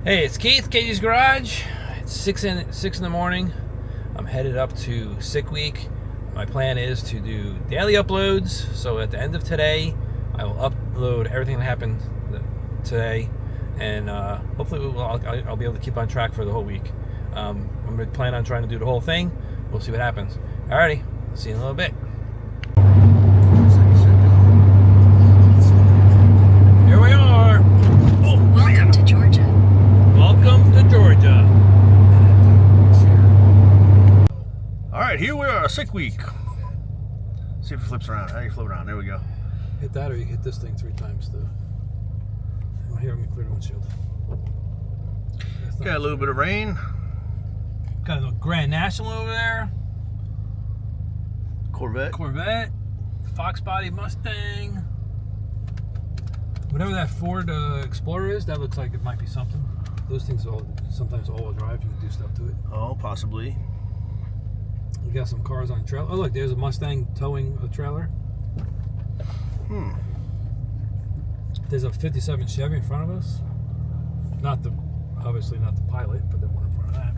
Hey, it's Keith, Katie's Garage. It's 6 in the morning. I'm headed up to SickWeek. My plan is to do daily uploads. So at the end of today, I will upload everything that happened today, and hopefully I'll be able to keep on track for the whole week. I'm going to plan on trying to do the whole thing. We'll see what happens. Alrighty, see you in a little bit. Here we are. Oh, Welcome to Georgia. Welcome to Georgia. All right, here we are, SickWeek. See if it flips around. How do you flip around? There we go. Hit that, or you hit this thing 3 times. Here, let me clear the windshield. Got a little bit of rain. Got a little Grand National over there. Corvette. Fox body Mustang. Whatever that Ford Explorer is, that looks like it might be something. Those things sometimes all-wheel drive. You can do stuff to it. Oh, possibly. We got some cars on trailer. Oh, look, there's a Mustang towing a trailer. There's a 57 Chevy in front of us. Obviously not the Pilot, but the one in front of that.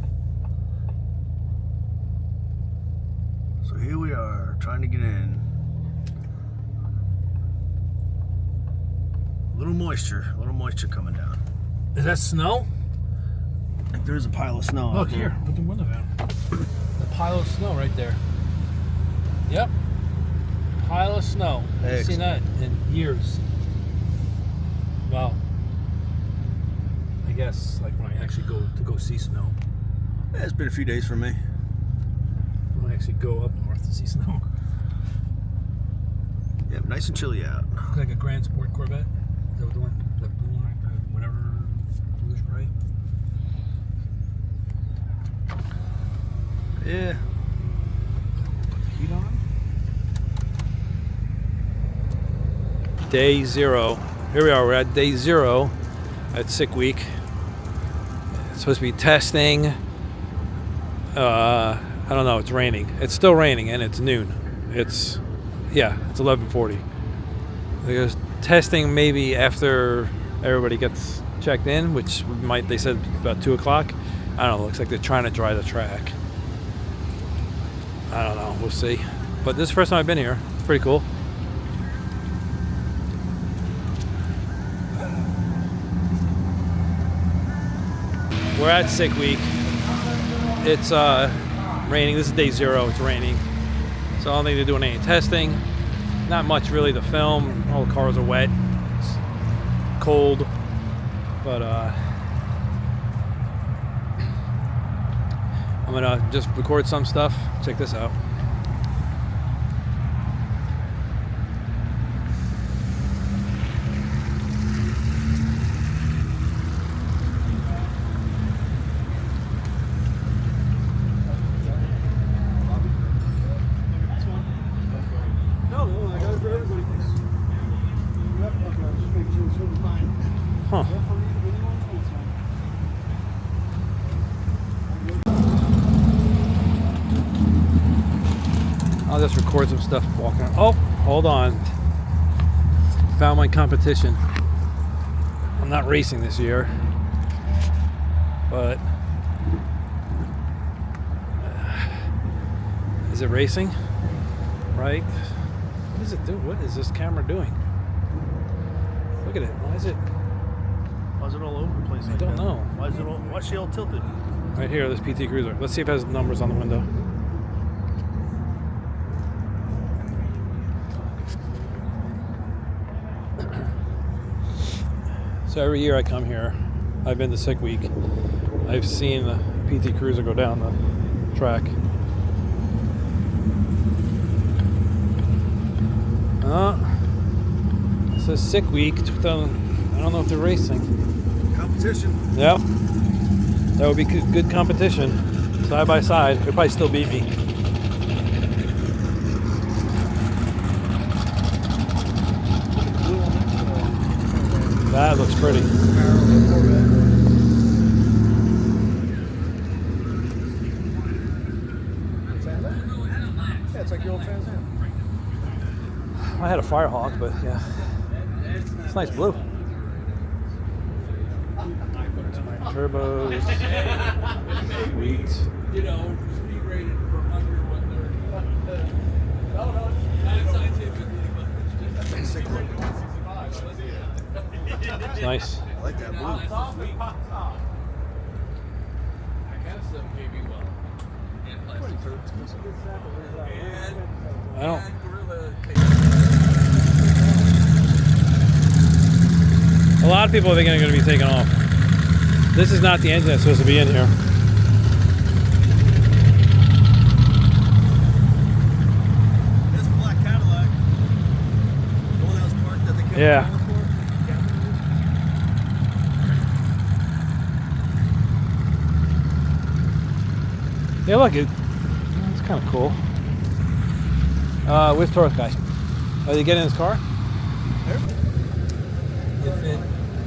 So here we are, trying to get in. A little moisture coming down. Is that snow? I think there's a pile of snow. Look here, put the window down. The pile of snow right there. Yep. Pile of snow. I haven't seen that in years. Well, I guess like when I actually go see snow. Yeah, it's been a few days for me. When I actually go up north to see snow. Yeah, nice and chilly out. Looks like a Grand Sport Corvette. Is that the one? The blue one right there? Whatever. Bluish gray. Yeah. Put the heat on. Day 0. Here we are. We're at day 0 at SickWeek. It's supposed to be testing. I don't know. It's raining. It's still raining, and it's noon. It's 11:40. There's testing maybe after everybody gets checked in, which they said about 2 o'clock. I don't know. Looks like they're trying to dry the track. I don't know. We'll see. But this is the first time I've been here. It's pretty cool. We're at SickWeek. It's raining. This is day 0. It's raining. So I don't think they're doing any testing. Not much really to film. All the cars are wet. It's cold. But I'm gonna just record some stuff. Check this out. Huh. I'll just record some stuff walking around. Oh, hold on. Found my competition. I'm not racing this year, but is it racing? Right? What does it do? What is this camera doing? Look at it. Why is it all over the place? I don't know. Why is she all tilted? Right here, this PT Cruiser. Let's see if it has numbers on the window. So every year I come here, I've been to SickWeek. I've seen the PT Cruiser go down the track. It says SickWeek. I don't know if they're racing. Competition. Yep. That would be good competition. Side by side. They'd probably still beat me. That looks pretty. Yeah, it's like your old Trans Am. I had a Firehawk, but yeah. It's nice blue. turbos. Sweet. You know, speed rated for under 130. No, not scientifically, but it's just It's nice. I like that blue. that kind of stuff gave you well. And plastic. I don't. And Gorilla. A lot of people are thinking they're going to be taken off. This is not the engine that's supposed to be in here. This is the black Cadillac. The one that was parked that they kept Yeah. calling Yeah, look, it's kind of cool. Where's Taurus guy? Are they getting in his car? If it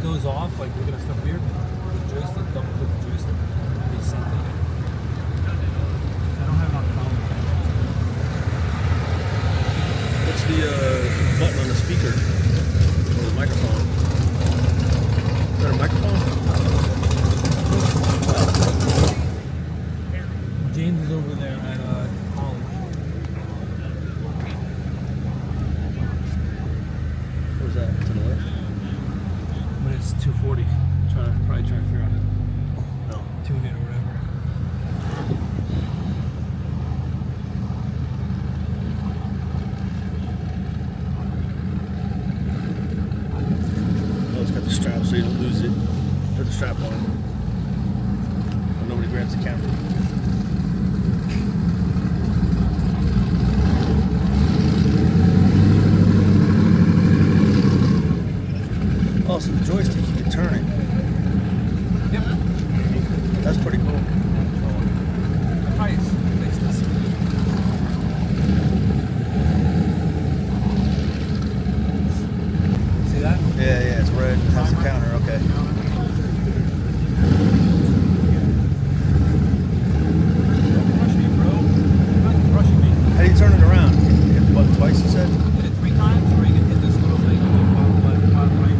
goes off, like we're gonna stuff weird, the joystick, double click the joystick, be sent in. I don't have it on the phone. What's the button on the speaker? Or the microphone? Is that a microphone? James is over there at college. Where's that? To the left? But it's 240. Probably trying to figure out how No. to tune it or whatever. Oh, it's got the strap so you don't lose it. Put the strap on. So nobody grabs the camera. Oh, so the joystick, you can turn it. Yep. That's pretty cool. I probably fix this. See that? Yeah, it's red. It has the counter, okay. How do you turn it around? You hit the button twice, you said? Hit it 3 times, or you can hit this little thing on the bottom left, bottom right.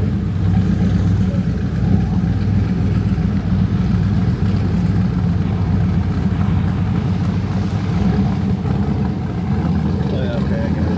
Oh, yeah, okay, I get it.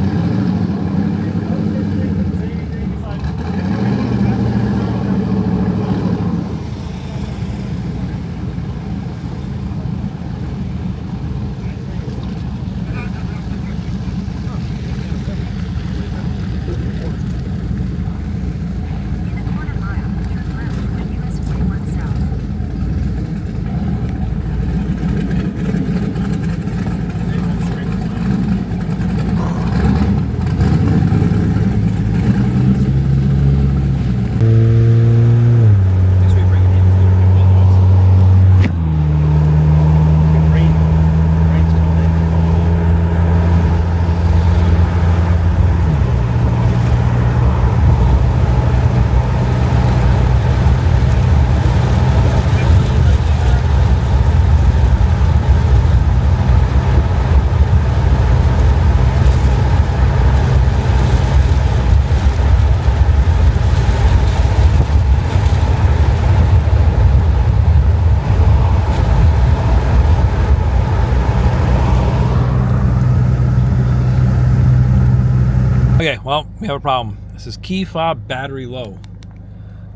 Okay, well, we have a problem. This is key fob battery low.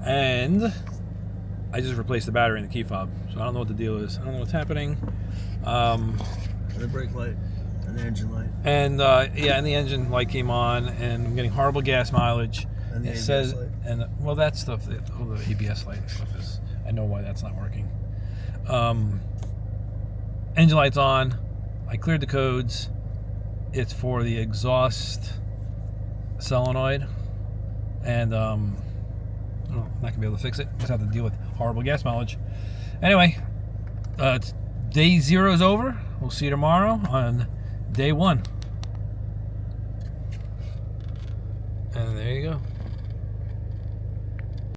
And I just replaced the battery in the key fob. So I don't know what the deal is. I don't know what's happening. And the brake light and the engine light. And yeah, and the engine light came on, and I'm getting horrible gas mileage. And the it ABS says, light. and well, that stuff, the ABS light stuff is, I know why that's not working. Engine light's on. I cleared the codes. It's for the exhaust solenoid, and I'm not gonna be able to fix it. Just have to deal with horrible gas mileage. Anyway, it's day 0 is over. We'll see you tomorrow on day 1.